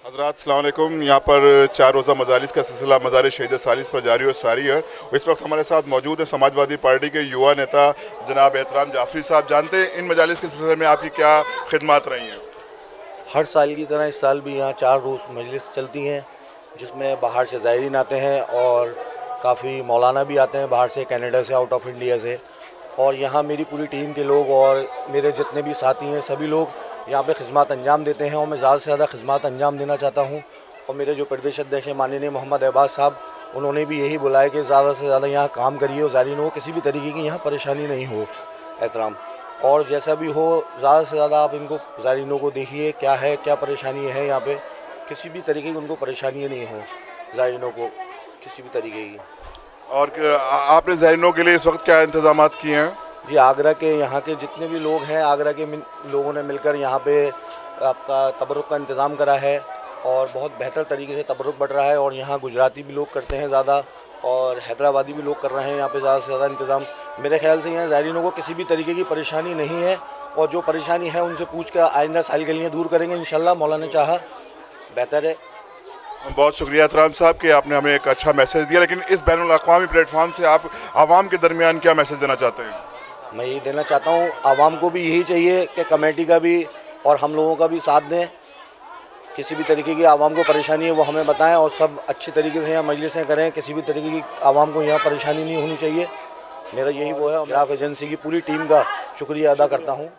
हज़रात अस्सलाम वालेकुम। यहाँ पर 4 रोज़ा मजालिस का सिलसिला मज़ार शहीद सालिस पर जारी और सारी है। इस वक्त हमारे साथ मौजूद है समाजवादी पार्टी के युवा नेता जनाब एहतराम जाफरी साहब। जानते हैं इन मजालिस के सिलसिले में आपकी क्या खिदमत रही हैं? हर साल की तरह इस साल भी यहाँ 4 रोज़ मजलिस चलती हैं, जिसमें बाहर से ज़ायरीन आते हैं और काफ़ी मौलाना भी आते हैं बाहर से, कनाडा से, आउट ऑफ इंडिया से। और यहाँ मेरी पूरी टीम के लोग और मेरे जितने भी साथी हैं सभी लोग यहाँ पे खिदमत अंजाम देते हैं और मैं ज़्यादा से ज़्यादा खिदमत अंजाम देना चाहता हूँ। और मेरे जो प्रदेश अध्यक्ष हैं माननीय मोहम्मद अब्बास साहब, उन्होंने भी यही बोला है कि ज़्यादा से ज़्यादा यहाँ काम करिए और ज़ायरीन को किसी भी तरीके की यहाँ परेशानी नहीं हो। एहतराम और जैसा भी हो ज़्यादा से ज़्यादा आप इनको ज़ायरीनों को देखिए क्या है, क्या परेशानी है यहाँ पे। किसी भी तरीके की उनको परेशानी नहीं हो, ज़ायरीनों को किसी भी तरीके की। और आपने ज़ायरीनों के लिए इस वक्त क्या इंतजाम किए हैं? जी, आगरा के यहाँ के जितने भी लोग हैं, आगरा के लोगों ने मिलकर यहाँ पे आपका तबरुक का इंतज़ाम करा है और बहुत बेहतर तरीके से तबरुक बढ़ रहा है। और यहाँ गुजराती भी लोग करते हैं ज़्यादा और हैदराबादी भी लोग कर रहे हैं यहाँ पे ज़्यादा से ज़्यादा इंतज़ाम। मेरे ख्याल से यहाँ ज़ायरीनों को किसी भी तरीके की परेशानी नहीं है और जो परेशानी है उनसे पूछ कर आइंदा साल के लिए दूर करेंगे इंशाल्लाह, मौला ने चाहा। बेहतर है। बहुत शुक्रिया एहतराम साहब कि आपने हमें एक अच्छा मैसेज दिया। लेकिन इस बैनुल अक़वामी प्लेटफॉर्म से आप आवाम के दरमियान क्या मैसेज देना चाहते हैं? मैं यही देना चाहता हूँ, आवाम को भी यही चाहिए कि कमेटी का भी और हम लोगों का भी साथ दें। किसी भी तरीके की आवाम को परेशानी है वो हमें बताएं और सब अच्छी तरीके से यहाँ मजलिसें करें। किसी भी तरीके की आवाम को यहाँ परेशानी नहीं होनी चाहिए। मेरा यही वो है। ड्राफ्ट एजेंसी की पूरी टीम का शुक्रिया अदा करता हूँ।